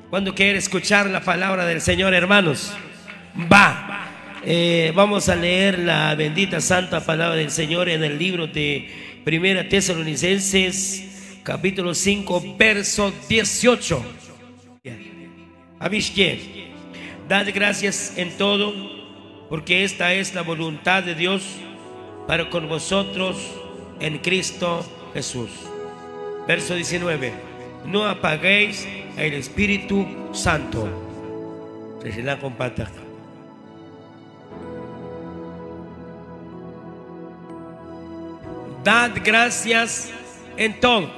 ¿Cuándo quiere escuchar la palabra del Señor, hermanos? Va. Vamos a leer la bendita santa palabra del Señor en el libro de Primera Tesalonicenses, capítulo 5, verso 18. Abishke, dad gracias en todo, porque esta es la voluntad de Dios para con vosotros en Cristo Jesús. Verso 19. No apaguéis el Espíritu Santo. Dad gracias en todo.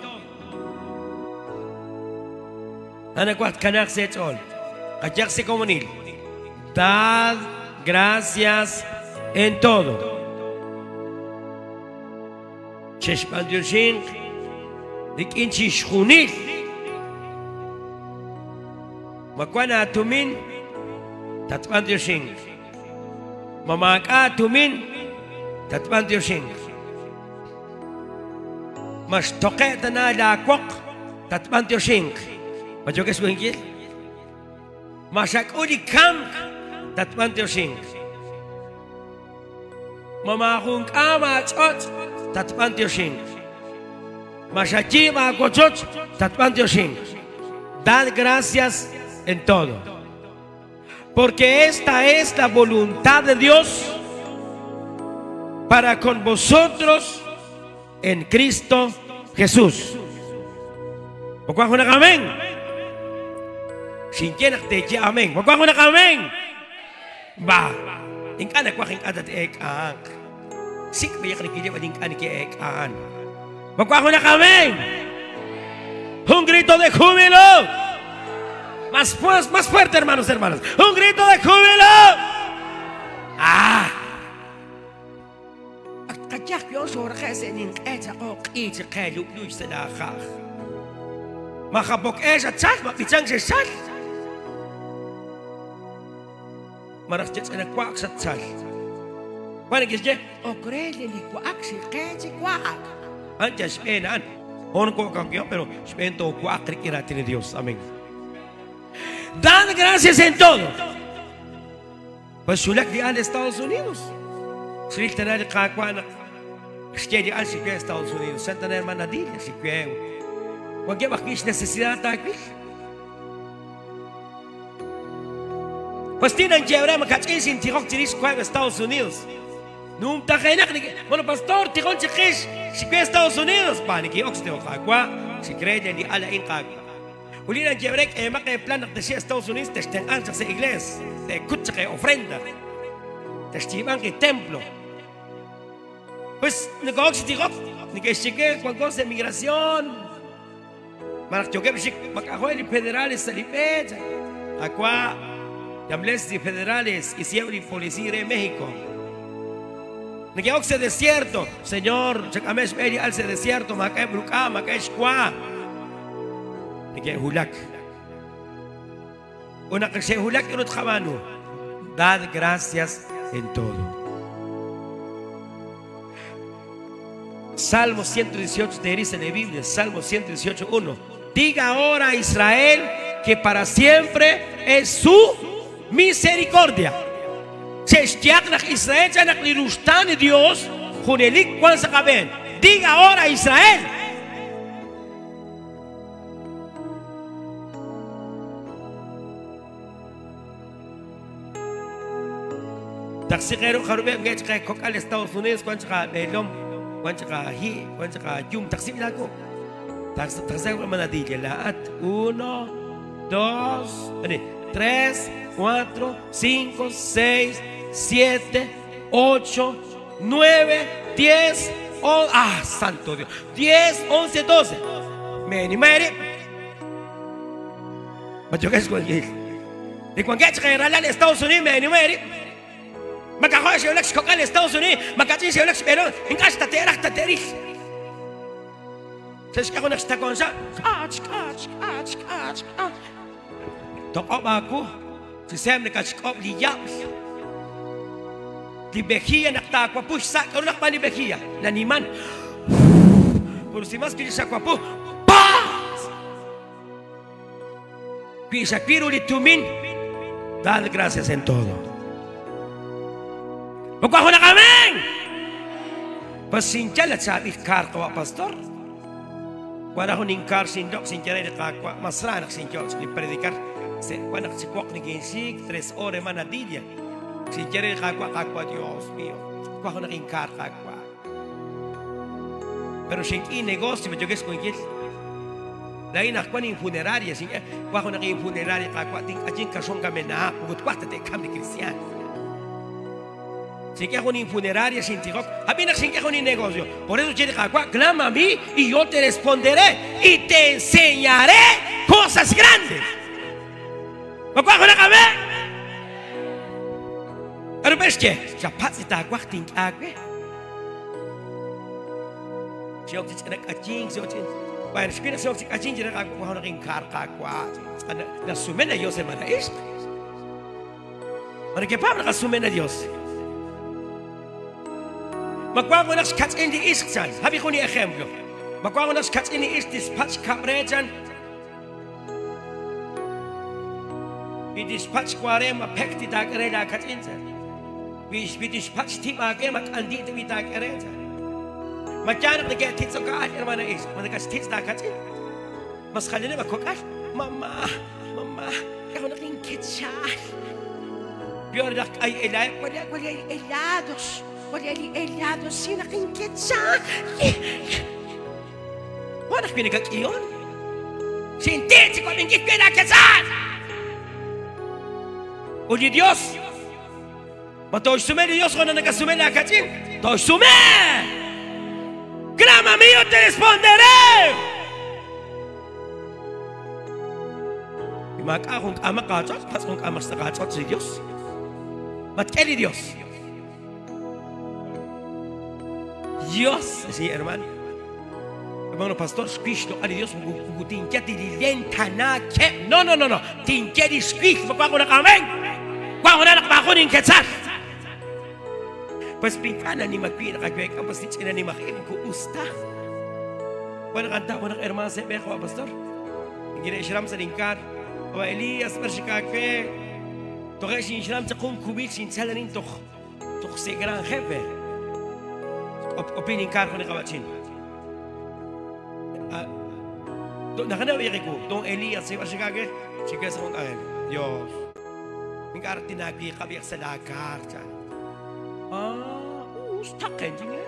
Dad gracias en todo. Makwana tumin tatpan Diyosing. Mamaka tumin tatpan Diyosing. Mas toke na lakwak tatpan Diyosing. Majoges mo hingil? Masak ulikam tatpan Diyosing. Mamakung amatsot tatpan Diyosing. Masachi makotsot tatpan Diyosing. Dad gracias en todo, porque esta es la voluntad de Dios para con vosotros en Cristo Jesús. Amén. Sin quien te amén. Amén. Va. En cada cual en cada te sí que me quiere que en que amén. Un grito de júbilo. Más fuerte, hermanos, hermanas. Un grito de júbilo. Amén. Dan gracias en todo. Pues Shulak de Estados Unidos. Shulak de Kakwana. Shkedi al Shikwe Estados Unidos. Santa hermana Dile Shikwe. Cualquier baquish necesidad aquí. Pues tienen que haber más cachis en Tirok Tiris Cueva Estados Unidos. Num tajenak ni. Bueno, pastor Tirok Tiris Shikwe Estados Unidos. Pani que oxteo Kakwa. Shikre de ala in Kakwa. Ulina Jebrek, que plan de Estados Unidos, te estén anchas de iglesia, te escucha que ofrenda, te estiman que templo. Pues, negocios digo, ni que cheque cualquier cosa de migración, para que yo que macajoy federales salipet, aqua, llables de federales y siempre policía de México. Ni que oxe desierto, señor, checames peri al desierto, maca bruca, maca esqua. Que hulak. Una que se hulak y no trabano. Dad gracias en todo. Salmo 118 te dice en la Biblia, Salmo 118:1. Diga ahora a Israel que para siempre es su misericordia. Israel ya no le Dios, Junelik cuando se acaben. Diga ahora a Israel. Taxigero Harbe que coca Estados Unidos cuando melom cuando hi cuando yum taxi lago taxigero manadilla la 1 2 3 4 5 6 7 8 9 10 santo Dios 10 11 12 meni yo que es cualquier de cualquier general de Estados Unidos meni Makahoy siya ulit kokal Estados Unidos, makatin siya ulit pero ingkas taterak taterich. Sabi ko nagstakon siya, kach. Tokop ako, si Sam nakachkop liyak. Di Behia naktakwa po, sa karunak pa ni Behia, naniman. Pero si mas kini sa kwa po, Pisapiru litumin. Dale gracias en todo. Magkwaho na kaming! Pasinchalat sa ikar kawa pastor. Wala ko ning kar sindok sinchare de kakwa masranak sinchok ni predicar. Se wanak si kwak ni ginsig 3 ore manadilla. Sinchare de kakwa Dios mío. Kwaho na king kar kakwa. Pero sin negocio me jogues con gil. Dahil nakwa ni funeraria sin kwaho na king funeraria kakwa ting ajin kasong kami na pugut kwata te kam ni Cristiano. Sin que hago ni funeraria sin tigok. Habina sin que hago ni negocio. Por eso quiere kakwa clama a mí y yo te responderé y te enseñaré cosas grandes. Magkwaho na kami. Ano ba siya? Siya pati takwa ting agwe. Siya ook iets ajing siya ook. Bayan siya siya ook ajing jira kakwa na king kar kakwa. Na sumen na Dios hermana is. Ano kaya pa nakasumen na Dios? Magkwaho na skats in die isksan. Habi ko ni ejemplo. Magkwaho na skats in die is dispatch kaprejan. I dispatch kware ma pekti dagre da katsinsa. Vi dispatch ti mage mat andi te vi dagre. Magkano na kaya tits ka hermana is. Manakas tits da katsin. Mas khalina makokas. Mama. Ako na king kitsa. Pior dak ay elay. Wala helados. Wala helados sina king kitsa. Wala pinagkiyon. Sinti ko ning kitsa kitsa. Oye Dios, ¿Mato sume Dios cuando no casume la cachín? ¡To sume! ¡Clama a mí, yo te responderé! Y maka kung ama kachot, pas kung ama sa kachot si Dios. Matkeli Dios. Dios, sí, hermano. Hermano pastor, Cristo, ali Dios, tinkyati lilenta na ke. No. Tinkyati Cristo, papako na kameng. Kwako na nakapako ng ketsat. Pas pinkana ni magpinakagwek, ang pasitsi na ni makin ko usta. Wala kanta ko ng hermano sa Beko, pastor. Hindi ishiram sa lingkar. O Elias, persikagwe. Toke sinishiram sa kung kubik, sinsala rin tok si gran jefe. O piningkar ko ni kawatsin. Nakanawi ko, tong Elias, si persikagwe, sige sa kong kain. Diyos. Mingkar tinagli kabiyak sa lakar. Stakken dingen.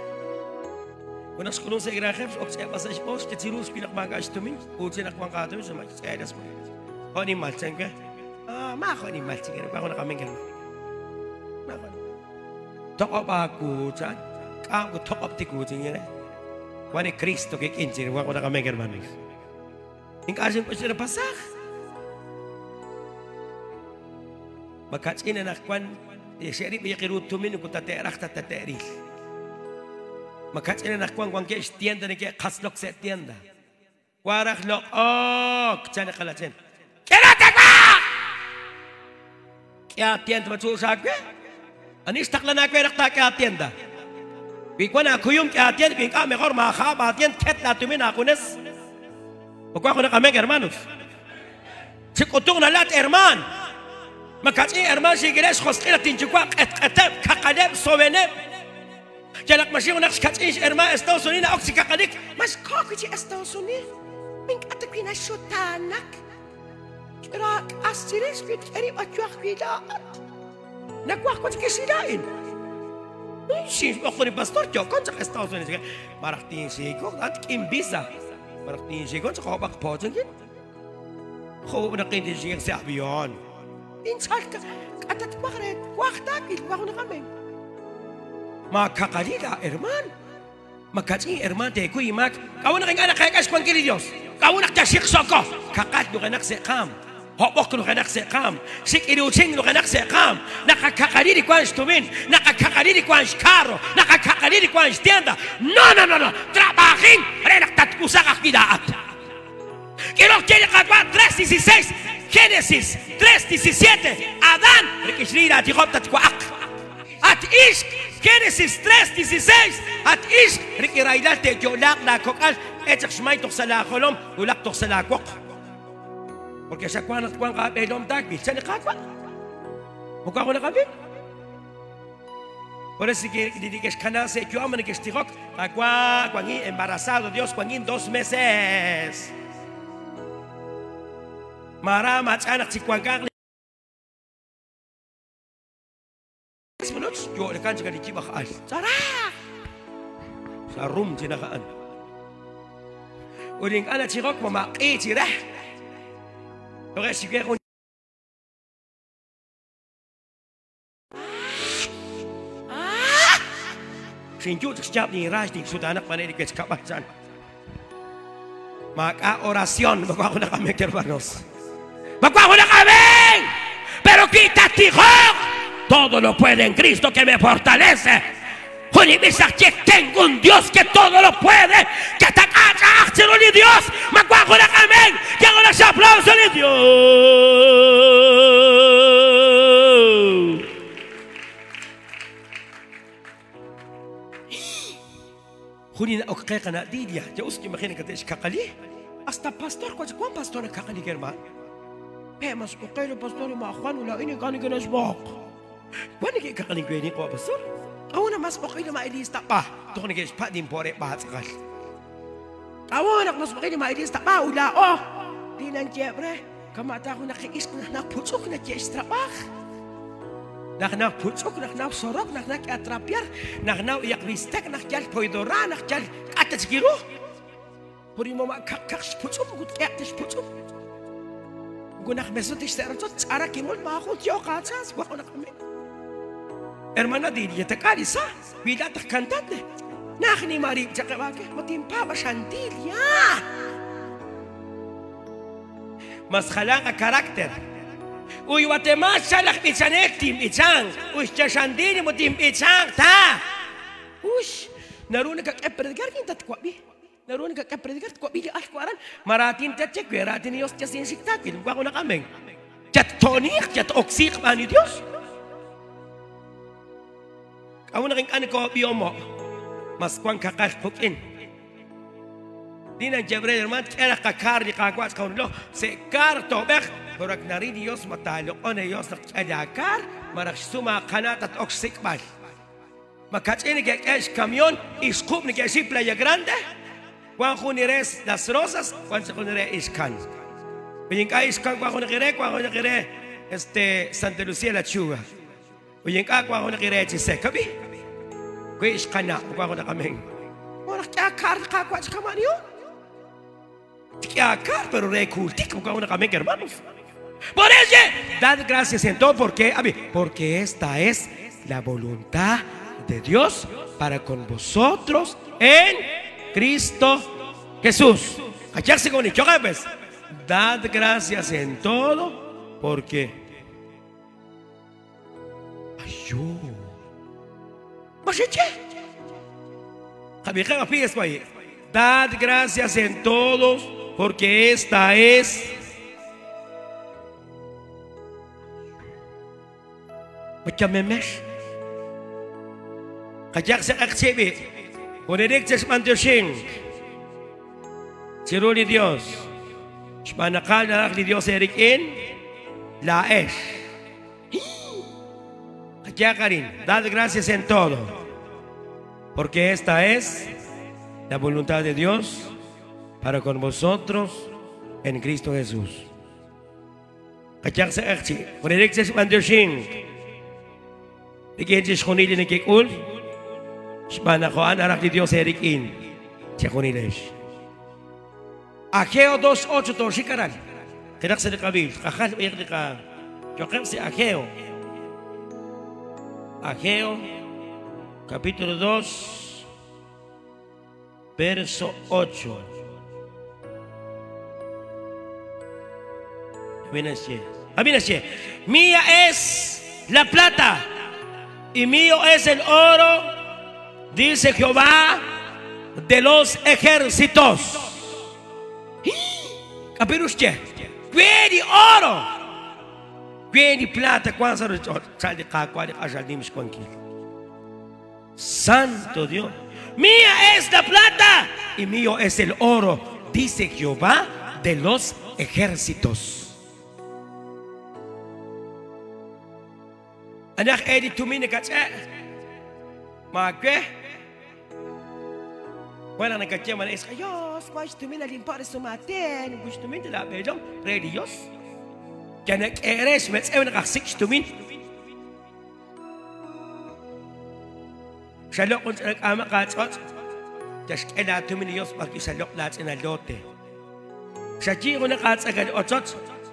Wanneer ze kunnen zeggen, op zijn pas als post, het ziroes binnen maken als te min, hoe ze naar kwam gaat doen, zo maar zei dat maar. Gewoon niet mal zeggen. Maar gewoon niet mal zeggen, maar gewoon gaan mengen. Maar gewoon. Toch op aku, kan? Kamu toch op die goed dingen. Wanneer Christo kijk in zich, waar gewoon gaan mengen man is. Ik als je pas er pasag. Maar kats in en akwan. Syarip ya kirutumin ko taterak tateril. Makatsin na kwang kaya tienda na kaya kaslok sa tienda. Warak look tsana kalatsin. Kinatakwa! Kaya tienda matsusag ka? Anis takla na kaya nakta kaya tienda. Bikwa na ako yung kaya tienda. Bikwa mejor makakaba tienda. Ket na tumin ako nes. Magkwa ko na kami hermanos. Sikutong na lahat herman. Makatsi herman sigiles khoskila tinjukwa qatqatab kaqalab soweneb jalak mashi unak katsi herman Estados Unidos oksi kaqalik mas kokuji Estados Unidos mink atakina shutanak kira asiris bit eri atwaq bidaat nakwa ko kisidain si ko ni pastor jo kon sa Estados Unidos maraktin sigo at imbisa maraktin sigo sa ko bakpojen ko nakin din siya sa avion. Insal ka, atat bakret, waktakil, wako na kami. Magkakalila, herman. Magkatsi, herman, te kuy mak. Kawan na kang anak kaya kaskwang kili Diyos. Kawan na kasiksok ko. Kakat no kanak sekam. Hopok no kanak sekam. Sik inusin no kanak sekam. Nakakakalili ko ang stumin. Nakakakalili ko ang karo. Nakakakalili ko ang tienda. No. Trabahin. Renak tatkusa kakidaat. Quiero que le cagua 3:16. Génesis 3:17. Adán, rekishira tikhop tatkuak. At ish Génesis 3:16. At ish rekirailal te jolak na kokal etsak shmay tok sa lakolom ulak tok sa lakok. Porque sa kwan ka belom tagbi, sa nakakwa. Mukha ko na kami. Por eso que dices canase que hombre que estiró cuando embarazado Dios cuando 2 meses. Marama anak si kuangkang. Minutos yo le kan juga dicibah al. Sarah. Sarum tinakaan. Uling anak si rok mama cirah. Ore si kaya Sinju setiap ni ras di sudah anak mana di kawasan. Maka oración bago ako na kami hermanos. Bago ako na kami. Pero quítate todo lo puede en Cristo que me fortalece. Tengo un Dios que todo lo puede. Que te cacha de Dios. Bago ako na kami. Que hago los aplausos de Dios. Hunin ako kaya ka na diya. Diyos yung makinig ka tayo kakali. Hasta pastor ko. Kung pastor na kakali ka naman. Mas okay na pastor yung mga kwan. Wala ini kanig ka na sbok. Kung naging kakaling ko yun ko pastor. Ako na mas okay na mailista pa. Ito ko naging pa din pore pa at sakal. Ako na mas okay na mailista pa. Ula o. Di nang jebre. Kamata ko nakiis ko na naputsok na jestra pa. Nak putsok, nak sorok, nak atrapyar, nak iyak ristek, nak jal poidora, nak jal atas giro. Puri mo kak putsok, gut atas putsok. Gunak mesot isterot, ara kimol mako tio katsas, wako na kami. Hermana dilia takalisa, vida ta cantante. Nak ni mari jakawake, matimpa ba shantilia. Mas khalanga karakter. Uy, Guatemala, salak pichanek tim ichang. Uy, chashandini mo tim ichang ta. Uy, naruna ka predicar kin tat kwabi. Naruna ka predicar kwabi di alquaran. Maratin tachek, maratin Dios chasin siktakin. Kwa ko na kameng. Chat tonik, chat oksik ani Dios. Kamu na king ani ko biomo. Mas kwang kakaspukin. Di nang jebre herman kaya kakar di kagwas kaun lo. Se karto bek. Pero nari Dios matalo o na Dios nakadakar marak suma kanat at oksikbal. Makatsin ni kaya kamyon iskup ni kaya si Playa Grande. Kung ako nires Las Rosas, kung sa ko nire iskan. Uying ka iskan kung ako nakire, kung ako nakire Santa Lucia La Chuga. Uying ka kung ako nakire Chisek. Kabi? Kung iskan na, kung ako nakaming. Marak kakar kakwa sa kaman yun. Kakar, pero rekultik kung ako nakaming, hermanos. Por eso, dad gracias en todo porque esta es la voluntad de Dios para con vosotros en Cristo Jesús. Callarse con dicho, pues. Dad gracias en todo porque dad gracias en todos porque esta es Memes. Kajak sa aksibi. Unirik sa mantusin. Siro ni Dios. Manakal na ni Dios erikin. Laes. Kajak ka rin. Dad gracias en todo. Porque esta es la voluntad de Dios para con vosotros en Cristo Jesús. Kajak sa aksibi. Unirik sa mantusin. Ikinsis kunili ni Kikul. Shmanakoan anak ni Dios Erikin. Siya kunilis. Ageo 2:8 to shikaran. Kinak sa nakabil. Kakal uyak ni ka. Yokam si Ageo. Ageo. Capítulo 2. Verso 8. Aminasye. Mía es la plata. Y mío es el oro, dice Jehová de los ejércitos. Pero usted, ¿quiere oro? ¿Quiere plata? ¿Cuánto sale cada cual? Santo Dios. Mía es la plata y mío es el oro, dice Jehová de los ejércitos. Anak edit tumin nagkatsa. Magwe. Wala nagkatsa man is ayos. Mas tumin alin para sumatin. Gusto tumin tala bedong radios. Kaya nag-eres met ewan nakaksik tumin. Salok kung nag-ama katsot. Tas kaya tumin Diyos pag-isalok lahat sa nalote. Sa Giro nakatsagal otot.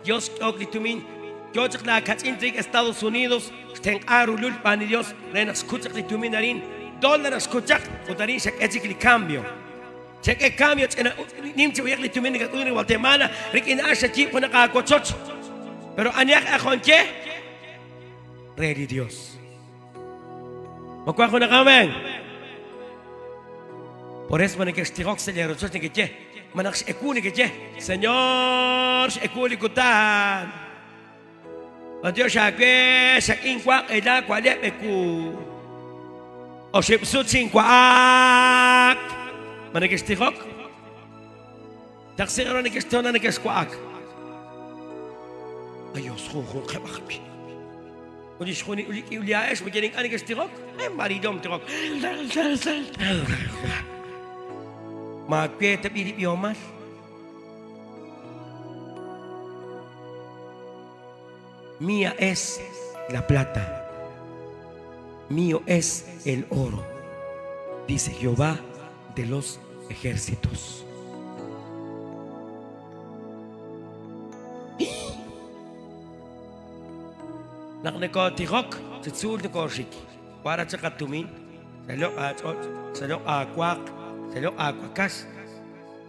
Diyos kog li tumin. Diyos na katintrig Estados Unidos. Teng arulul pa ni Diyos. Ren skutsak li tumin na rin. Dollar skutsak. O na rin siya ketsik li cambio. Siya kaya cambio. Nimtsi wayak li tumin. Nagkatunin ni Guatemala. Rik inaas sa Giro nakakotsot. Pero anyak akon ke. Ready Diyos. Magkuha ko na kameng. Por eso man nagkastirok sa lero. Sos nagkatye. Manak si ekuli katye. Senyor, si ekuli kutan. O Diyos sakwe, saking kwak, eda kwalep eku. O sipsut sing kwak. Managkastirok. Taksir na nagkastiro na nagkaskwak. Ayos ko kabakbi. Kung dis ko ni uliayas, magyaning ka nagkastirok. Ay, maridom tirok. Magpeta pilip yomas. Mía es la plata, mío es el oro, dice Jehová de los ejércitos. Nakneko tirok, tsul neko shik. Para sa katumin, salok atot, salok akwak. Salok akwakas,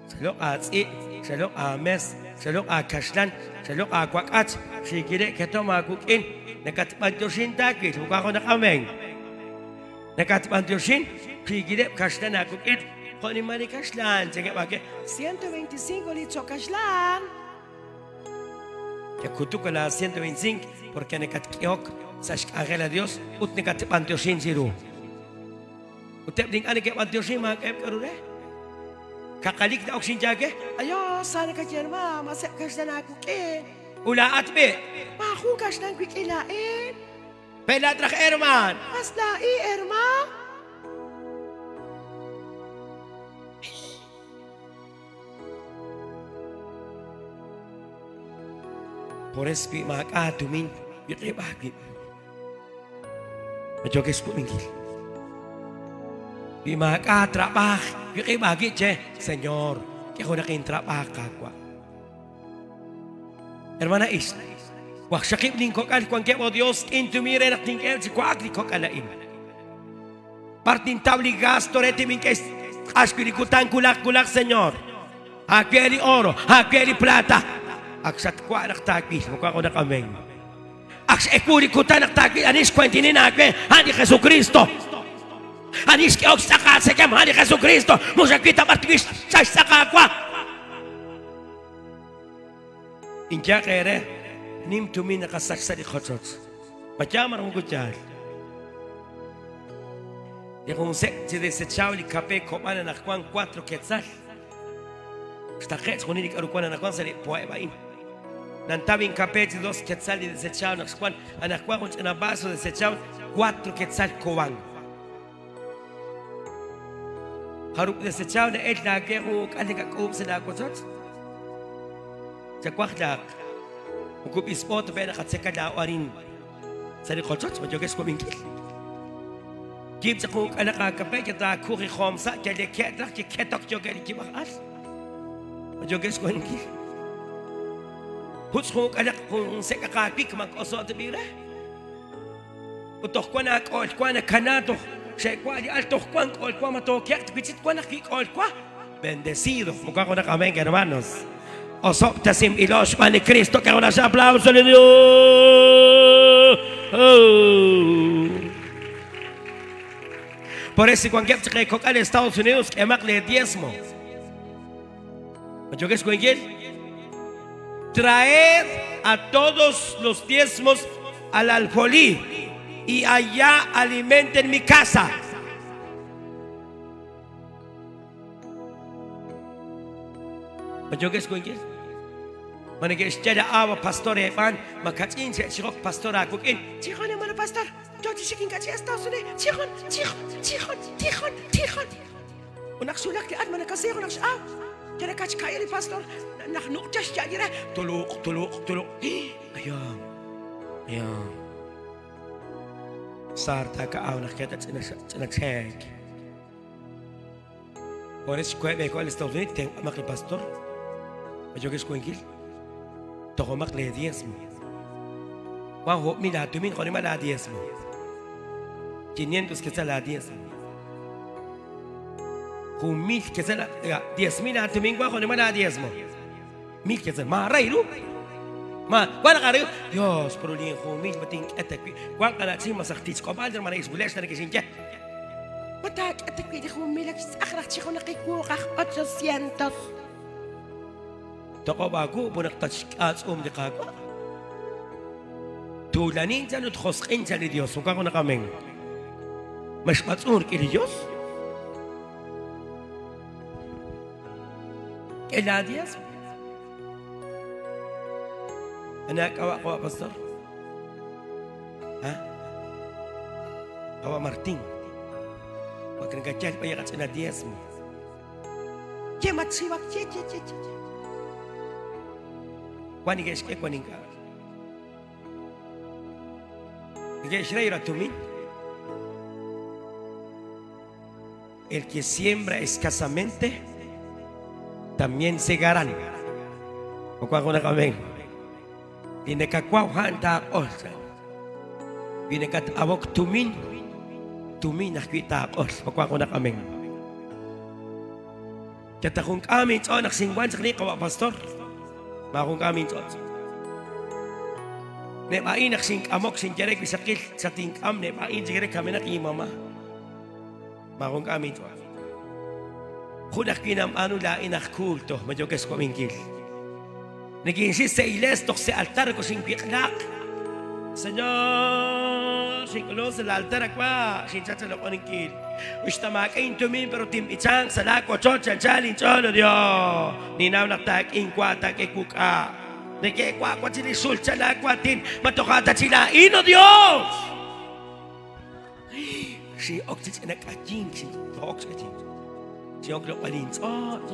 salok atsi, salok ames, salok akaslan, salok akwakat. Sige keto makukin. Nakatipantyosin takit. Mukha ko na kameng. Nakatipantyosin. Sige kaslan nakukin. Kung ni mali kaslan. Sige bagay. 125 litro kaslan. Kaya kutuk ka na 125. Porque nakatikyok sa agel a Dios. Ut nakatipantyosin siru. Utep ding ani kaya pantyosin mga kaya karure. Kakalik na oksin jage. Ayo, sana ka dyan ma. Masap kaslan nakukin. Ulaat be. Makukas ng quick ilain. Pelatrak erman. Maslai erma. Pores pi makatumin. Bikibagin. Majokes po minggil. Pi makatrapak. Bikibagin che. Senyor. Kaya ko nakintrapak kakwa. Hermana is, wak sakip ning kokal kung kaya Dios intumire nak ning kaya si kwak ni kokalain. Partin tabli gasto rete min kaya aspirikutan kulak Senyor. Hakieli oro, hakieli plata. Aksat kwa nak takis, mukha ko na kameng. Aks ekuri kutan nak takis, anis kwentinin nakwe, hani Jesucristo. Anis kiyok saka sekem, hani Jesucristo. Musa kita martigis sa saka kwa. Inja kere nim tumi nakasaksa di khotsot. Macamar mo kutsal. Y kung se desechao li kape kopana nakwan 4 quetzal. Sta kets kung hindi karukwana nakwan sa poe bain. Nantabing kape di 2 quetzal di desechao nakwan anakwan kung nabaso desechao 4 quetzal kowang. Haruk desechao na et na kero kanika kup sa nakotsot. Jakwak ukup ispot pe nakatseka dawarin sa likotsot majoges ko mingkil kip sa kung anakakape kita kuri khomsa kaya ketak ketok jogen kibakas majoges ko mingkil huts kung anak kung sekakapik mag-osot bira utok ko na kol ko na kanato siya ko di alto ko kol ko matokyak bitsit ko na kikol ko bendecido mukha ko na kameng hermanos. Osop tasim ilos ni Cristo que ahora se aplauso de Dios. Por eso cuando se recoca en Estados Unidos que le diezmo. ¿Yo qué es cualquier? Traed a todos los diezmos al alfolí y allá alimenten mi casa. ¿Yo qué es cualquier? Manigestya awa pastor epan makatin sa sirok pastor ako kin. Tihon naman pastor. Jodi sikin kasi Estados Unidos. Tihon. Unak sulak di at manakasi ako naksaw. Kaya kasi kaya ni pastor naknukjas siya dira. Tulok. Ayam. Sarta ka aw nakita tsinagshek. Oras ko ay ko Estados Unidos teng amak ni pastor. Majogis ko ingil. Tokomak le diezmo. Wang hop mi la tumin ko ni mala diezmo. 500 que está la diezmo. 1,000 que está la 10,000 la tumin ko ni mala diezmo. 1,000 que está marairu. Wala ka rin. Diyos, pero liyan 1,000 mating etek. Wang ka na si masaktis ko. Balder man ay isbules na nagkisinja. Matak etek di 1,000 akrak si ko nakikukak 800. Toko bago, bunak touch as di kago. Tulanin dyan at khoskin dyan ni Diyos. Huwag ako na kaming. Mas matsunor kini Diyos. Kaya Diyos. Anak, awa ko, pastor. Ha? Awa Martin. Huwag ka nagkadyal pa yakat sa na Diyos mo. Kaya matsiwak, Kwani guys ke kwani ka. Guys reira tumi. El que siembra escasamente también segarán. O kwa kuna kameng. Bine ka kwa handa os. Bine ka awok tumin nakita os. O kwa kuna kameng. Kata kung kami ito naksingwan sa kanikawa pastor. Makong kami ito. Ne main naksing amok sin jerek bisakil sa tingkam ne main jerek kami nak imama. Makong kami ito. Kunak kinam anu lain ak kulto majoges ko mingkil. Nag-insist sa iles tok sa altar ko sing biklak. Señor, sin kulo sa altar akwa sin chatsalo ko ningkil. Usta makain tumin pero tim ichang sa lako chochan chalin cholo Dio. Ninaw naktak ingkwatak ikuka. Nagkekwa kwa sila sulcha lakwatin. Matokata sila ino Dios. Si oksit anak ajing si oksit ajing. Si oklo palintot.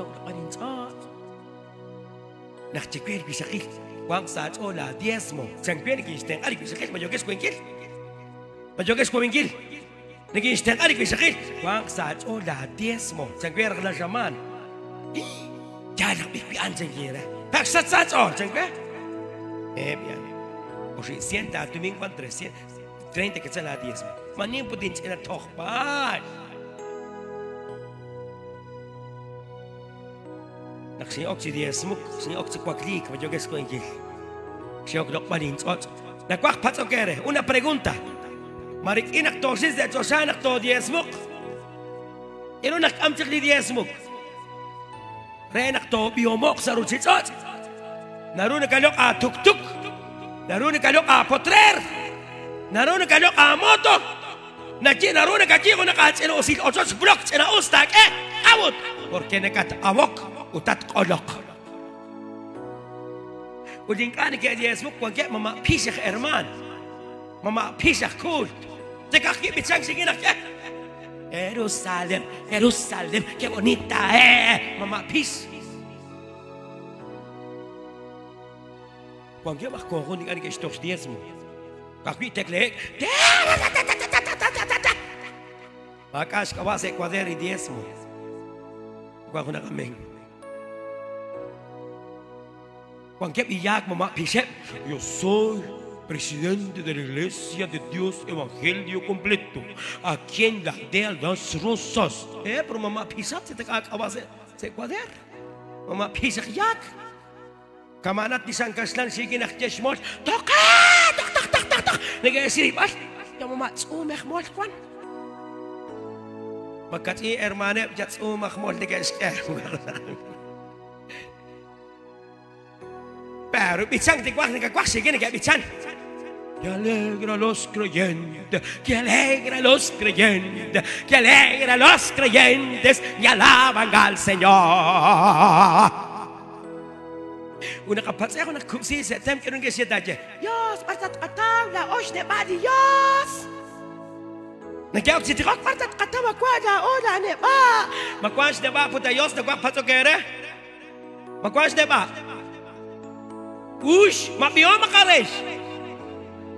Nakchekwel bisakil. Wang saat ola diezmo. Sangkwel gisteng alik bisakil majoges ko ingkil. Nag-i-instant adik may sakit. Wang saat o la diezmo. Sangkwera ka lang siyaman. Yan ang bigbian sangkwera. Pagsat o sangkwera. Biyan. O si sienta tuming kwan 330 ka sa la diezmo. Manin po din sila tokpan. Naksiyok si diezmo. Siyok si kwaklik. Majoges ko ingkil. Siyok dokpanin. Nakwakpat o kere. Una pregunta. Marik inak to sis de chosanak to diezmuk. Ino nakamtik li diezmuk. Renak to biomok sa rutsitsot. Narunak kalok a tuk-tuk. Narunak kalok a potrer. Narunak kalok a moto. Narunak kakiko nakatsino usil osos blok tsina ustak awot. Porque nakat awok utat kolok. Uding ka ni kaya diezmuk wag ya mama pisak herman. Mama pisak kult. Tekaki bitsang sige na kaya. Jerusalem, qué bonita, mamá pis. Cuando yo me acuerdo de que estos días, kakui tekle, makas kawase cuaderi diezmo. Cuando na kameng. Cuando yo iyak mamá pisep, yo soy presidente de la Iglesia de Dios Evangelio Completo, aquí en la aldea Las Rosas. Pero mamá pisat se te acabas de cuadrar. Mamá pisak yak. Kamanat di Sangkaslan sige nakjeshmol. Tok. Nag-esiripas. Yung mamá tsumeh mol kwan. Pagkat hermane jats umah mol nag-esker. Pero bitsang tikwak nagkakwak sige nag-bitsan. Que alegra a los creyentes, que alegra a los creyentes, que alegra a los creyentes y alaban al Señor. Una kapatsa ako nakupsi sa tem kirun kesiya taje. Yos, partat kataw la osh ne badi yos. Nagyawag si Tikok, partat kataw makwada ola ne ba. Makwash ne ba puta yos nagwak patso kere? Makwash ne ba? Ush, mabiyo makaresh.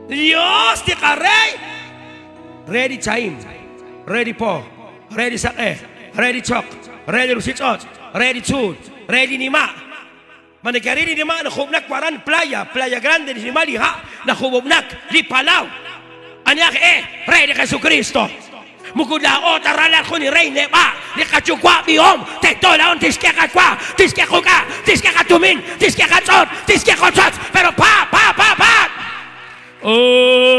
Yos di karey. Ready time. Ready po. Ready sakeh. Ready chok. Ready rusichot. Ready chud. Ready nima. Manikarini ni ma nakhubnak waran playa grande ni Maliha nakhubnak di Palau. Anak Rey de Jesucristo. Mukula o tarala ko ni Rey ne ba ni kachukwa biom te tolaon tiske kakwa tiske kuka tiske katumin tiske katsot tiske kotsot pero pa oh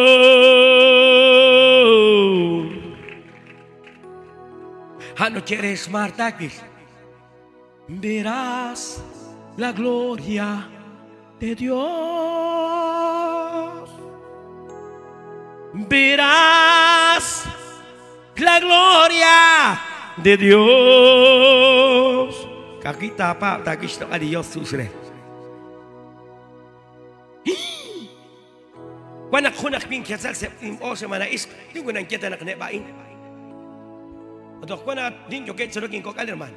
Hano quieres martakis verás la gloria de Dios. Verás la gloria de Dios. Kakita pa takis to adios susre. Wanak kunak pin kiatsal se o semana is tingo nang kita nak nebain. Atok kuna din joget sorokin ko kalerman.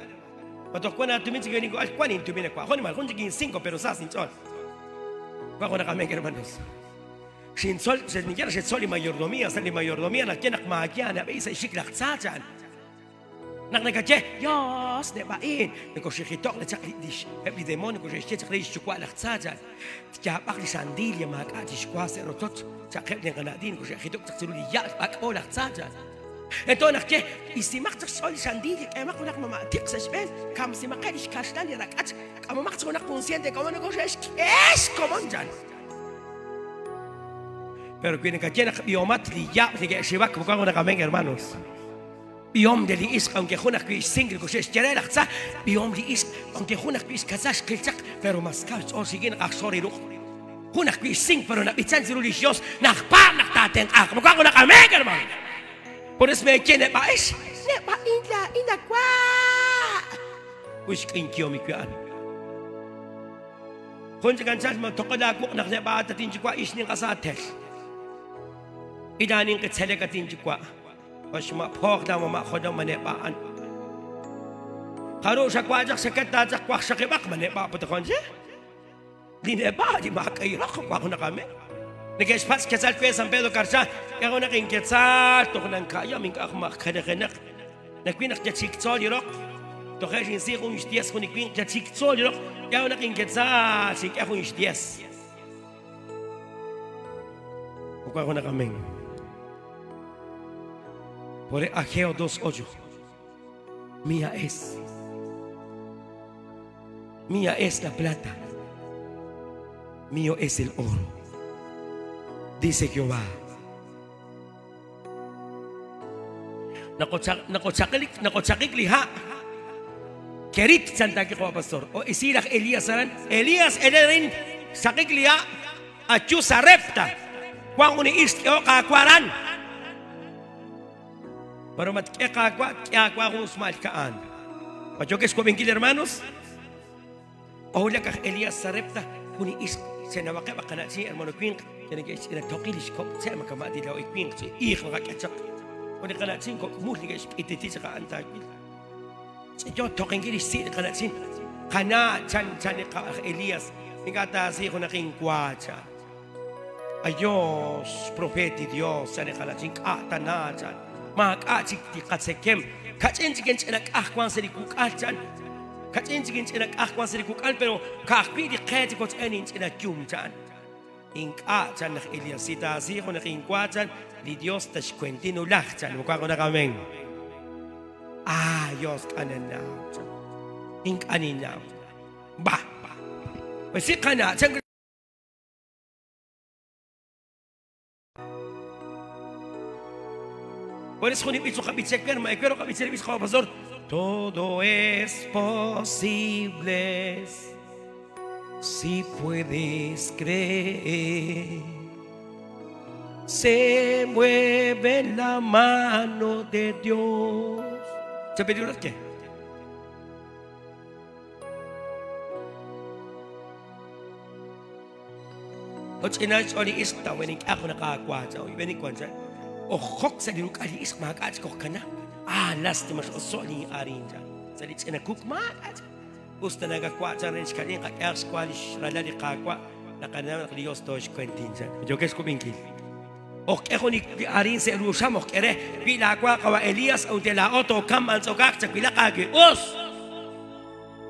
Patok ko na tumin siguro ko al kwanin tumin ko. Ako naman kung jigin 5 pero sa sinchol. Ko na kami hermanos. Sinchol se ni kaya sinchol mayordomía, sa ni mayordomía na kenak maakya na isa shiklak tsajan. Nak nagaje, yos ne bain. Ko shikitok na chakli dish. Happy demon ko shikitok chakli shukwa lak tsajan. Tiya bakli sandilya maakati shukwa se rotot. Chakep ni kanadin ko shikitok chaksulu ya ak olak tsajan. Ito nakje isimak sol sandili emak ko nak mamatik sa spel kam si makadish kastan rakat kamamak ko nak consciente como no es como jan pero que nakje nak biomat li ya que shibak ko ko nak ameng hermanos biom de li is aunque junak que single ko es quiere laksa biom li is aunque junak que kazash kilchak pero maskal o sigin aksori ru junak que sing pero na bitsan religious nak pa nak taten ak ko nak ameng hermanos. Por eso me quiere país. Ne pa inda kwa. Wish kinkyo mi kyan. Kung jangan chas mo tokoda ko nak ne ba tatin kwa is ning kasates. Idaning ketsele katin kwa. Was ma phok da ma khoda mane baan. Karo sa kwa jak sakat da jak kwa sa kebak mane ba putakon je. Di ne ba di ba kay rak ko na kami. Nag-espas kasal kaya San Pedro Karsa, kaya ako naking ketsal, to ko nang kaya, ming akmak kanak-kanak. Nagpinak kya chiktol yurok, to kaya sinsi kong istiyas ko nagpinak kya chiktol yurok, kaya ako naking ketsal, sik ako istiyas. Kukha ko na kaming. Por Ageo 2:8, mía es la plata, mío es el oro. Dice Jehová. Nakotsakik liha. Kerit santa ki ko pastor. O isirak Elias saran. Elias ederin sakik liha. Achu sarepta. Kwang uni ist o kakwaran. Pero mat kakwa kung smal kaan. Pachokes ko bingkil hermanos. O lakak Elias sarepta uni ist senawake bakana si hermano queen. Jadi guys, ina tokilish ko sa makamati daw ikwing si ikho kakatsak. Uni kanatsin ko muli guys ititi sa kaantagil. Sa jo tokingilish si kanatsin. Kana chan ka Elias. Ingata si ko naking kwacha. Ayos propeti Dios sa kanatsin katanajan. Makachik ti katsekem. Kachenjigen chinak akwan sa dikukachan. Kachenjigen chinak akwan sa dikukal pero kakpi di kati ko tsanin chinak yumchan. Inka chan nak Eliasita así con inkwa chan di Dios tas kwentino lah chan mukha ko na kameng Dios kananaw chan ink aninaw ba pasi kana chan por eso ni piso kabitseker maikero kabitseris ko pastor todo es posible si puedes creer, se mueve la mano de Dios. ¿Se pidió qué? Ot inach oli isda when ik ako nakakwaza o when ik kwanza o khok sa dinuk ali is makat ko kana last mas osoli arinja sa lit ina cook makat usta nagakwaza rin skali ka ers kwalish radali kakwa nakana Dios tosh kwentinja yo kes ko bingki o ako ni arin sa lusam o kere bilakwa kawa Elias o de la auto kam an sokak sa bilakagi us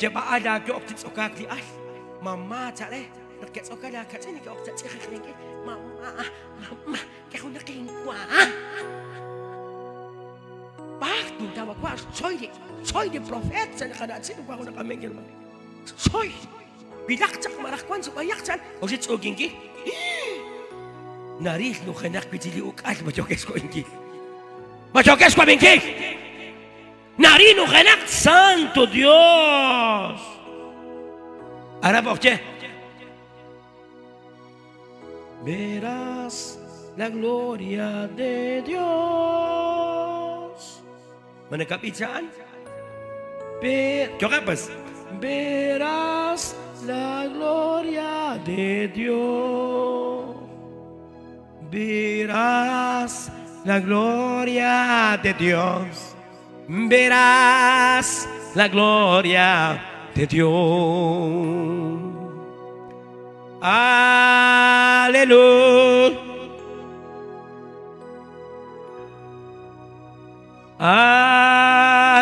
jeba ada ko optit sokak di ay mama chale Nakets oka na kasi ni kaok sa kaya mama kaya na kingwa bakit nung tawag ko soy di prophet sa nakanasin ko ako nakamengil mo soy bilaksak marakwan sa bayaksan o si tsoging ki narih no kanak pitili ukal majokes ko inki majokes ko inki narih no kanak santo Dios Arab okche Verás la gloria de Dios. Mana kapitan? ¿Qué capas? Verás la gloria de Dios. Verás la gloria de Dios. Verás la gloria de Dios. Aleluya.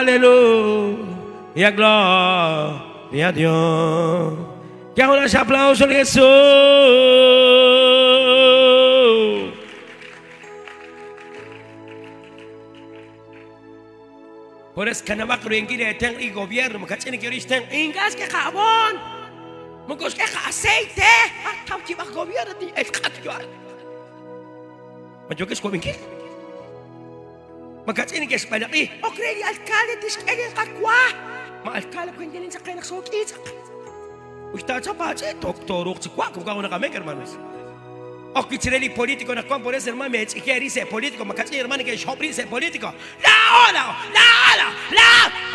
Aleluya. Gloria a Dios. Que haga un aplauso a Jesús. Por eso que no va a creer que tenga el gobierno. Que tiene que estar en gas que jabón. Mengkos kaya aceite, tahu tiba gobierno di katjual. Majokes ko bingki. Magat ini guys pada okreli alcalde diskeli kakwa. Ma alcalde ko hindi sa kaya nagsukit. Usta sa pache doktor uk kwa kung kako nakame hermanos. Ok tireli politico na kwa por eso hermano me chiqueri se politico magat ini hermano que shopri se politico. La.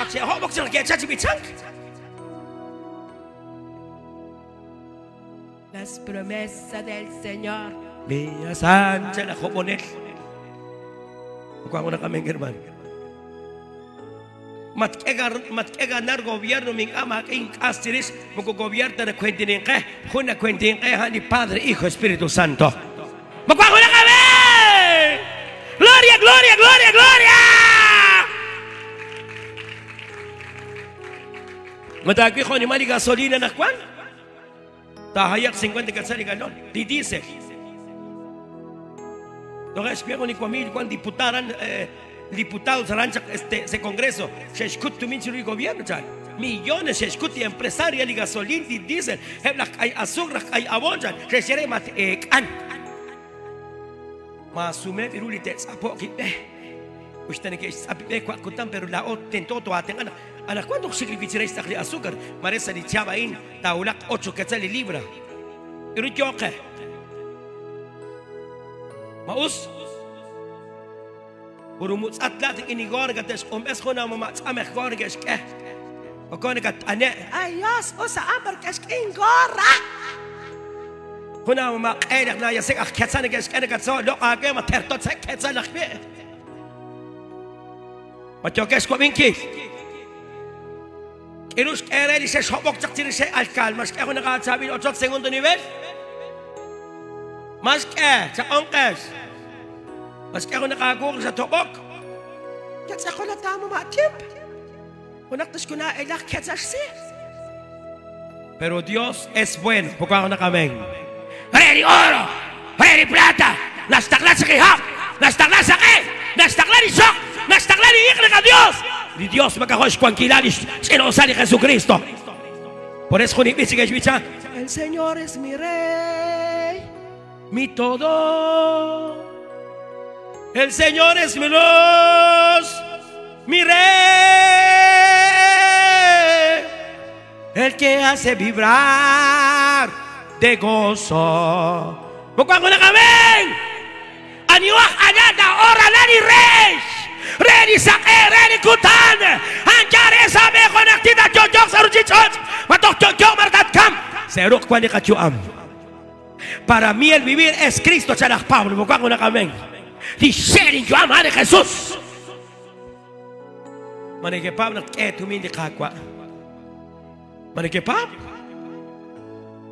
Akse hobok sila kaya chachi bichang. Las promesas del Señor. Mia Sancha la joponel. Kuha ko na kaming hermano. Matkega nar gobierno min ama king astiris magogobierno na kwentinin ka. Kuna kwentinin ka ni Padre, Hijo, Espíritu Santo. Magkuha ko na kami! Gloria, gloria, gloria, gloria! Matagpi ko ni mali gasolina na kwan. Tahayak 50 kasali galon di diesel. No espero ni cuando diputados arranca este congreso se escucha el gobierno ya millones se escucha empresarios de gasolina y diesel hay azúcar hay abonja se quiere más can mas sume virulite sapo que usted que sabe cuánto pero la otra todo atengan ¿A cuánto sacrificará esta azúcar? Maresa ni chabain, taulak 8 quetzales libra. Pero yo qué? Maus? Urumut atlatik inigorgates es khona mama tsameh gorgas ke. Okonekat ane ayos osa amar kes ingora. Khona mama qeyraq la yasik akhatsana kes kenekat so lo age ma tertot sak ketsalak be. Machokes ko minki. Irus kere di se sobok cak ciri se alkal mas aku nak sabi 8 segundo nivel. Mas sa ongkes. Mas ako nakagugol sa tobok. Kaya ako na tamo matip. Kunaktas ko na elak kaya si. Pero Dios es bueno. Porque ako nakameng. Rey oro. Rey plata. Nastakla sa kihap. Nastakla sa kih. Nastakla ni sok. Nastakla ni iklik a Dios. Di Dios magkakos kung kilalis. Sinosa ni Jesucristo. Por eso kung ibig sige siya. El Señor es mi rey. Mi todo. El Señor es mi luz, mi rey, el que hace vibrar de gozo. Cuando la caben, aniwak anada ora lani reis, reni sake, reni kutan, anjare sabe konektida jojok sarujichot, matok jojok martat kam, seruk kwani kacuam. Para mí el vivir es Cristo, charaj Pablo. Me cuaco una amén. Dijeron yo amar a Jesús. Mane que Pablo que tu mini cacua. Mane que Pablo.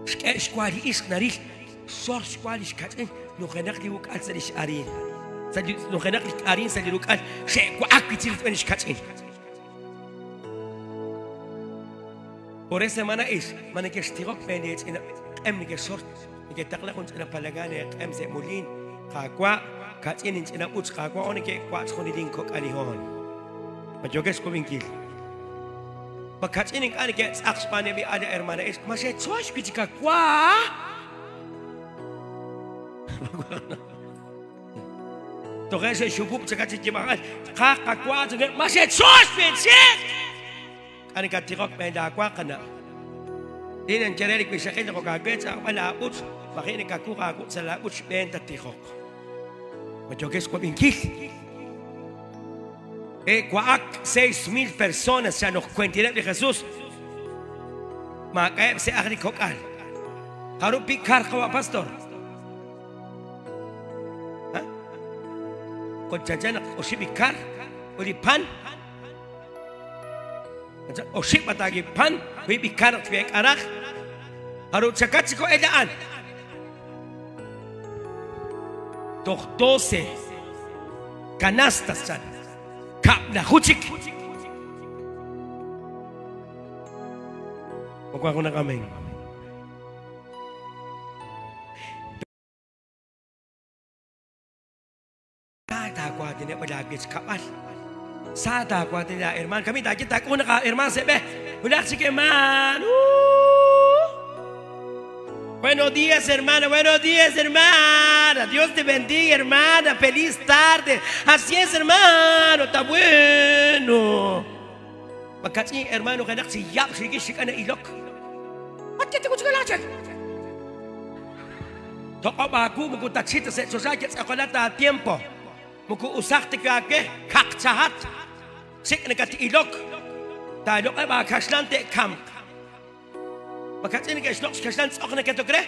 Esquali is nariz. Sor esquali escatin. No genak diuk al sadish arin. Sadi no genak arin sadi luk al. Shekwa akwitil fen escatin. Por esa semana es, mane que estirok pendet en em que sort. Que takla kun na palagane em se mulin. Cacua. Katin in na uts cacua one que quats con din kok ali hon. Ma joges ko vinkil. Pagkatin in ani que akspane bi ada hermana es mas é só escuta cacua. Torres é chupup tsakati timagal. Cacua mas é só escuta. Ani katirok me da aqua kana. Din en jerelik bi sakit ko kagbet sa wala uts. Bakit cacua ko sa la uts ben tatirok. Jogues com inquil. 6,000 personas ya nos cuentan de Jesús. Maka se agri kokal. Haru pikar kawa pastor. Ha? Ko jajan o si pikar o di pan. O si patagi pan, wi pikar twek arak. Haru chakat ko edaan. Doch 12 canastas yan. Kap na huchik. Magwa ko na kaming. Sata ko atin na palagis kapal. Sata ko atin na herman. Kami dagit ako na ka herman sebe. Hulak si keman. Buenos días, hermana. Buenos días, hermana. Dios te bendiga, hermana. Feliz tarde. Así es, hermano. Está bueno. Pagkatsi, hermano, kanak si Yap, sige, sika na ilok. Ba't kaya ko siya lahat? Toko bago, mukutaksit sa society sa kolata tiempo. Mukuusakti ka ake, kaksahat. Sik na kati ilok. Talok ay makashlante kamp. Pagkat ini guys, nok sekarang aku nak ketuk re,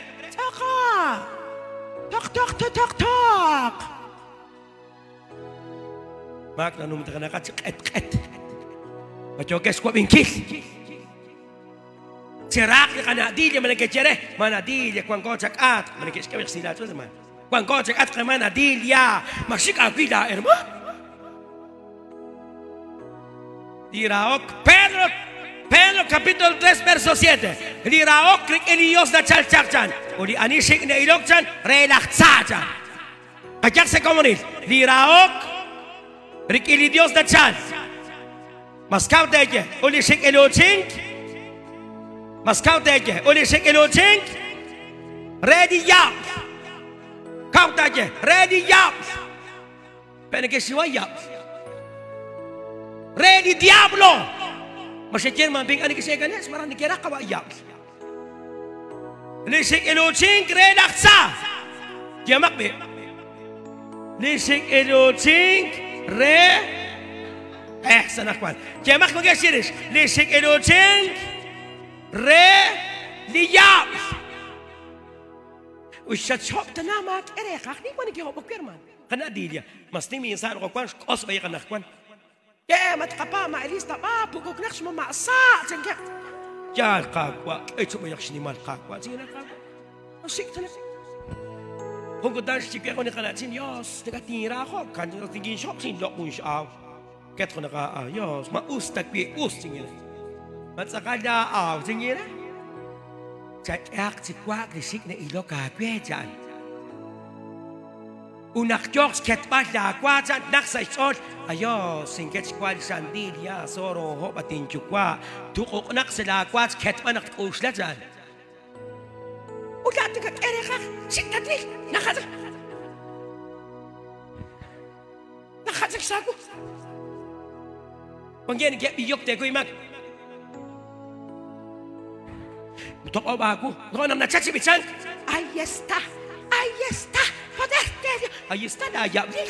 tok. Mak nanu minta kena kat, macam guys kuat bingkil. Cerak kena di dia mana kecere, mana di dia kuang kocak at, mana kes kau sila tu zaman. Kuang kocak at kemana di dia, masih kau tidak erma. Diraok Pedro capítulo 3 verso 7. Di raok krik Elios na chalchakchan. O di anisik na ilokchan relaxachan. Kajak sa komunil. Di raok krik Elios na chal. Maskaw teke. O di sik elochink. Maskaw teke. O di sik elochink. Ready yap. Kau teke. Ready yap. Penekesiwa yap. Ready diablo. Masya mamping ani kasi kanya semarang dikira kawayak. Lisik elucing redaksa. Jamak be. Lisik elucing sanakwan. Jamak magasiris. Lisik elucing liyap. Ushat shop tanamak erekak ni ko nagihop pirman. Kana dilya. Mas ni minsan ko kwan os bay kanakwan. Ya, mat kapa maalis ta pa pugok nak semua maksa cengkak. Jangan kakwa, coba yak sini mal kakwa, jangan kakwa. Asik tanah. Kung kudan si kaya ko nakalat sin yos, nakatinira ko, kanyo tingin shop sin lok mo siya. Ket ko naka yos, maustag pi us jangan. Mat sakada jangan. Cak si kwak risik na ilo kakwe jan. Unak jokes ket pas da kwajan nak sa shot ayo singket squad sandilia soro ho batin chukwa tukok nak sa da kwat ket manak usla jan ulat ka ereka sikatli nakata sago pangyan get biyok te ko imak tok obaku ngonam na chachi bichang ahí está poder ahí está la llave.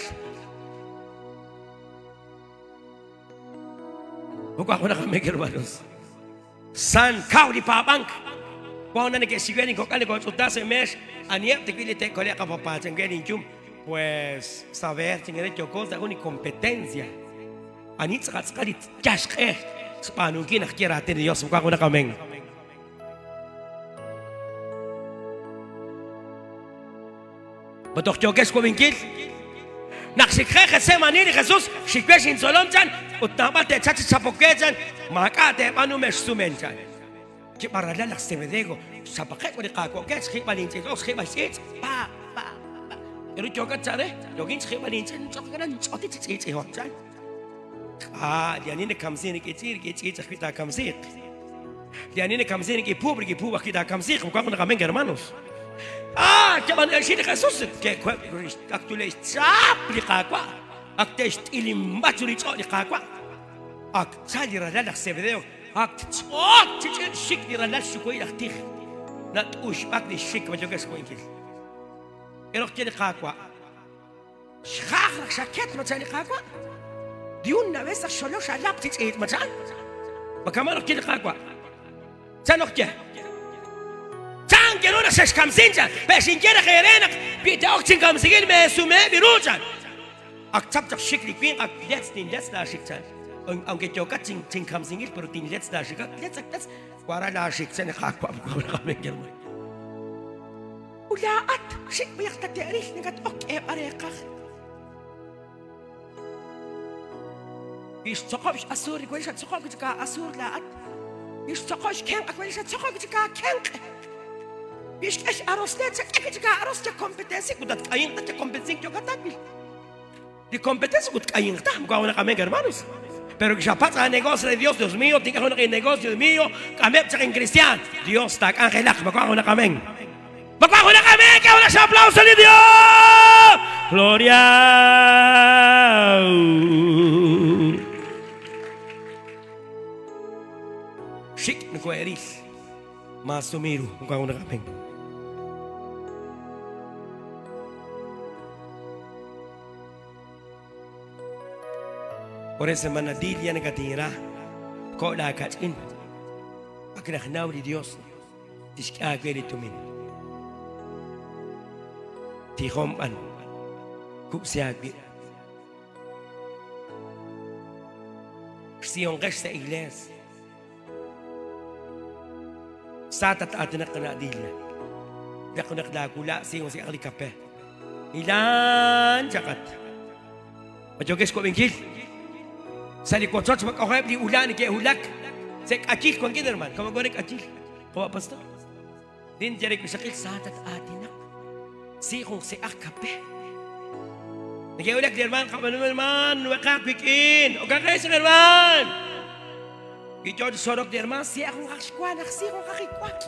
Bukan aku nak mikir hermanos. San kau di pabang. Kau nak ke siguen kau kali kau sudah semes aniap te quile te colea papá changuerin chum pues saber chingere chocos da una competencia anit skalit chashke spanu kin akhira te Dios ko na kameng Batok chokes ko bingkil Naksikhe se manini Jesus shikwesh in solomchan utnabate chachi chapokejan makate panu mesumenchan ki parala lak semedego sapaket ko ni kako kes khibalin chos khibashit pa Eru chokat chare yogin khibalin chen chokanan choti chichi hochan yani ne kamsin ki chir ki chichi khita kamsin yani ne kamsin ki pubri ki puba khita kamsin ko na kamen hermanos Chaman el shini Jesus que actualmente aplica qua actest ilimbaturi choli qua ak sali rala se video act shik di rala shukoi laktir nat ush bak di shik ma jogas ko inkil ero kili qua shakh shaket ma chali qua diun na vez sholo shalap tit ma chan ma kamar kili qua chanokje Quiero una sescamsincha, pero sin quiera que erena, pite oxin camsigil me sume viruchan. Accepta shikli queen, let's la shikchan. Aunque yo cachin tin camsingil, pero tin let's la shikak, let's guara la shikchan, hakwa, guara Ulaat, shik biyak ta terih, negat ok arekak. Is sokosh asur, ko isat sokosh ka asur laat. Is sokosh ken, ko isat sokosh ka ken. Ish aroslet sa kaya aros sa kompetensi ko dat kain ta kompetensi ko katabil. Di kompetensi ko kain ta mo na kami hermanos. Pero siya pa sa negosyo de Dios, Dios mío, tingnan ko na kay negosyo mío, kami sa king Kristiyan. Dios tak angelak magkuha na kami. Magkuha na kami, kaya wala sa aplauso ni Dios. Gloria. Shik na ko eris. Mas sumiru magkuha na kami. Por esa manadilla negativa, con la cachin, a que la de Dios, dice a que tu min. Tijomban, Kupsiagbi. Si on resta iglesia, satat atin na kanadilla. Dako nakdakula, si on si alikape. Ilan jakat. Majoges ko bingkil. Sa likod sa magkakayap di ulan ni kaya hulak. Sa akil kung kinarman. Kamagorek akil. Kawa pastor. Din jarik misakil sa atat atin na. Si kung si akape. Nagaya hulak di herman. Kamanaman. Wakakwikin. O kakay sa herman. Ito sorok di herman. Si akong kaksikwanak. Si akong kakikwak.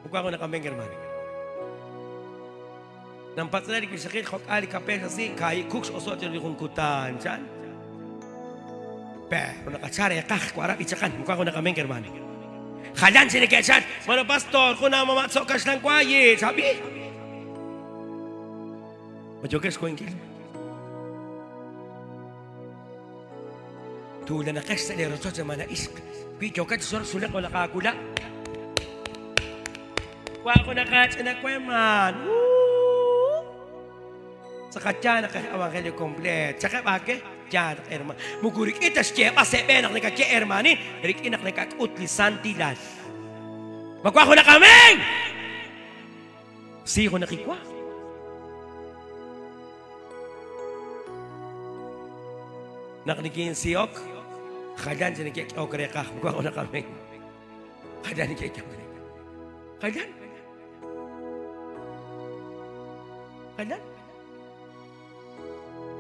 Huwag ako na kaming herman. Nampak na rin sakit kung ali kape kasi kaya cooks o soto rin kung kutan dyan. Pero nakatsara ya kak ko arap itsakan mukha ko na kaming kermani. Kalan siniketsan mga pastor kung na mamatsokas ng kwaye sabi. Majokas ko yung kil. Tula na kas sa lerosot sa mga isk. Pijokat surak ko nakakula. Kwa ko nakatsa na kweman. Sa katya na kayawang kayo komplet. Sa kapake, dyan na herman. Mugurik itas kaya pasebenak na kakya hermanin. Rik inak na kakutlisan tilas. Magkwa ko na kaming! Siya ko nakikwa. Nakanikin siyok. Kadan siya nakikya o kareka. Magkwa ko na kaming. Kadan nakikya o kareka. Kadan? Kadan?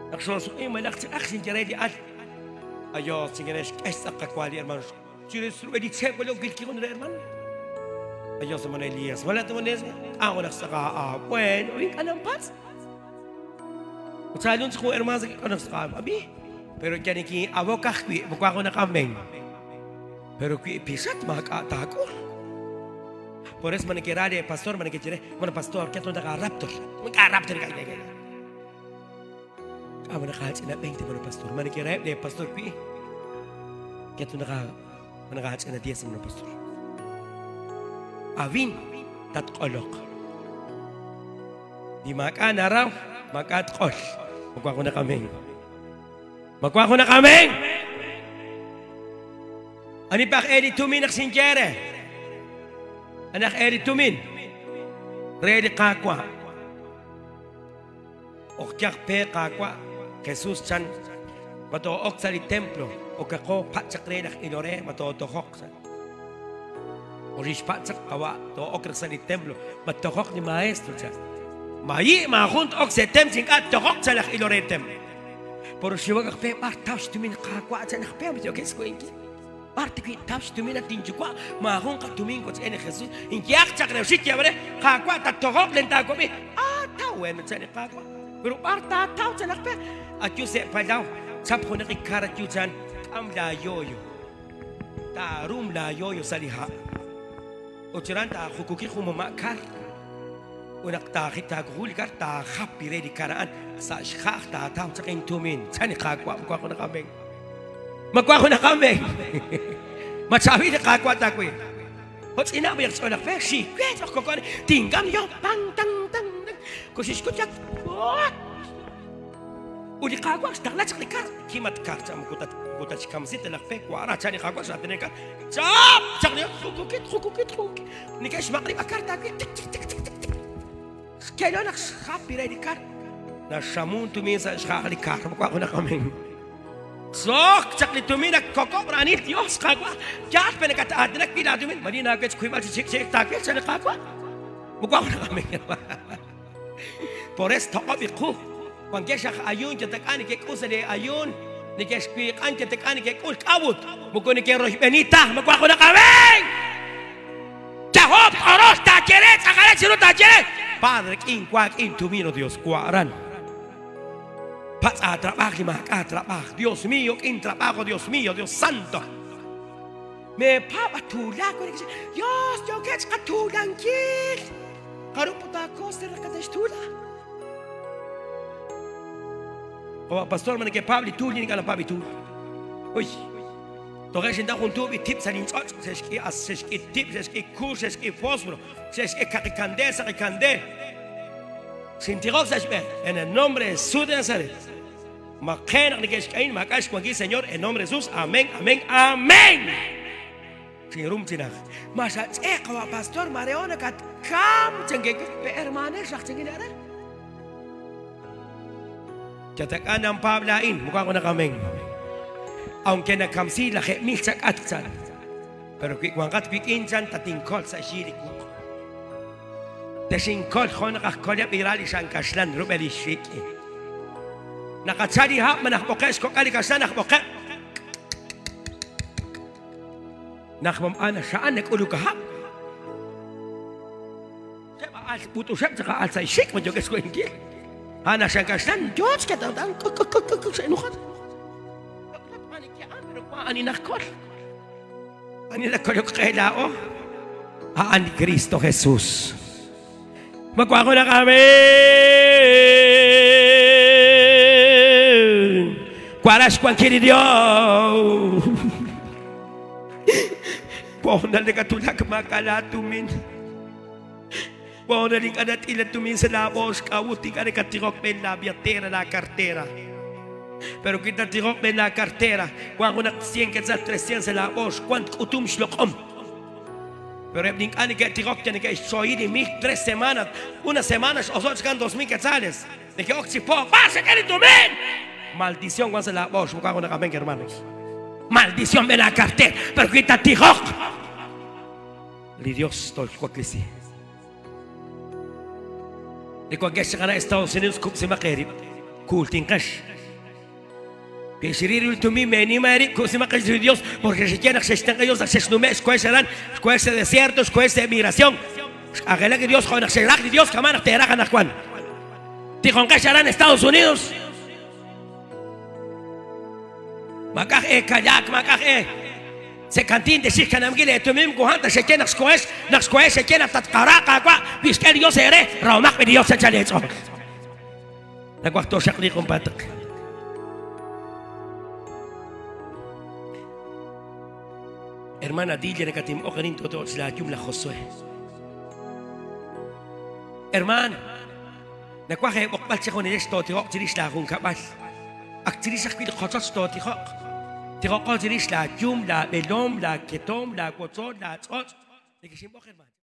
Aksuasu malak sa aksin jaredi at ayo singeres esta kakwali hermanos chires edi checo lo gilki con hermano ayo sa man Elias wala to nes ako nagsaka bueno wing alampas usalon sa ko hermanos ako nagsaka abi pero diyan ki awokah kwi bukwa ko na kameng pero kwi pisat makatako por eso manikirade pastor manikire mana pastor keto na raptor magka-raptor kaya Amo nakahatsi na 20 mo na pastor. Manikirayap na pastor pi. Kaya ito nakahatsi na 10 mo na pastor. Avin. tatqolok. Di makaan araw, makatqol. Magkuha ko na kaming. Magkuha ko na kaming! Ani pa eri tumin ak sinjere. Anak eri tumin. Redi kakwa. Okyak pe kakwa. Jesus chan. Mato ok sa li templo. Okako patsak redak inore. Mato tohok sa. Orish patsak kawa. To ok sa li templo. Matohok ni maestro chan. Mayi mahunt ok sa tem singkat tohok sa lak inore tem. Pero siwag ak pe partaus tumin kakwa chan ak pe. Mito kes ko inki. Parte que taps tu mira tinjukwa mahon ka tumingo ene Jesus in kiak chakre shikya bare kakwa ta tohok lenta ko be tawen chane kakwa pero parta taw chanak pe atyu se padaw sap ko nakikara tyu chan am la yoyo ta rum la yoyo saliha o chiran ta khukuki khumakar unak ta khita khul kar ta khapire di karaan sa shkhakh ta taw chakin tumin chane kakwa ko na kabeng magkuha ko na kami. Matsabi na kakwa tako eh. Hots inabayak sa anak feshi. Kwet ako ko tinggam yo pang tang tang. Kusis ko jak. Uli kakwa sa taklat sa likar. Kimat kar sa mukutat si kamsit na fe kwara sa ni kakwa sa atin ka. Chap! Sak niya khukukit. Ni kay smakri akar tako. Tik tik tik tik tik. Kaya nak khapira di kar. Na shamun tumin sa shakali kar. Magkuha ko na kami. Sok cakli tumin nak kokok berani Dios kakwa jangan pernah kata ada nak tidak tumin mari nak kes kuimal cik takut sana kakwa bukan nak kami pores tokop iku pangkesha ayun cetak ani ke kusade ayun ni kes kui kan cetak ani ke kul kabut bukan ni ke roh benita bukan aku nak kami jawab oros tak ceret sekarang siru tak ceret padre king kuak in tumino Dios kuaran Paz a trabajar y más a trabajar. Dios mío, en trabajo, Dios mío, Dios santo. Me papa tu la con Dios, yo que es tu tranquil. Caro puta cosa la que te estula. O pastor man que Pablo tu ni gala Pablo tu. Uy. Toch is in dag ontoe wie tips aan iets uit. Zes keer tips, zes keer koers, zes keer fósforo, zes keer caricandé. Sin tirok zes ben. En el nombre de Jesús de Nazaret. Makenak ni keskain, makash kuagi Señor en nombre de Jesús. Amén, amén, amén. Sin rum tinak. Masa kawa pastor Mareona kat kam cengke pe hermana sak cengke ada. Catakan ang pablain, mukha ko na kameng. Aunque na kamsi la mil sak atsan. Pero kwangkat insan tatingkol sa shirik ko. Desingkol ko nakakkolya pirali sang kaslan rubeli shiki. Nakatsari ha manakbokes ko kalikasan nakbokes. Nakmamana saan nagulog ka ha? Siyempre al puto siyempre saka al sa shik mo joges ko ingil. Hana sang kaslan Diyos ka daw sa inukat. Ani nakol. Ani nakol yung kailao. Haan ni Cristo Jesus. Magkuha ko na kami. Kuaras kuang kiri Dios. Pohon na katulak makalatumin. Pohon na rin kanatilan tumin sa labos. Kawuti ka rin katirok men la biatera la cartera. Pero kita tirok men la cartera. Kuha ko na 100 sa 300 sa labos. Kuant utum shlokom. Pero ni ani que tirok tiene que soy de 3 semanas, una semana o son 2000 quetzales. De que oxipo, pase que tu men. Maldición cuando se la voz, busca una camen hermanos. Maldición de la cartera, pero quita tirok. Li Dios tol kwakisi. De cualquier llegada a Estados Unidos se me queri. Cool tinkash. Que shiriru tumi meni mari kusima que Dios porque se quieren que estén ellos se numes cueserán cuese desiertos cuese migración agela que Dios con se lag Dios camana te ragan a Juan te con que serán Estados Unidos makah kayak makah se cantin de shik kanam gile tumim kuhanta se quieren cues se quieren tatqaraqa kwa biskel Dios ere ramak be Dios se chalecho la cuarto shakli compatak Hermana Dilla katim okarin todo la jumla Josué. Hermano, nakwa kay okbal siya ko niles to, tiko jiris la kung kapal. Ak jiris ak pili kotos to, tiko ko jiris la, jum la, belom la, ketom la, kotsod la, tsot. Nagisimbok, hermano.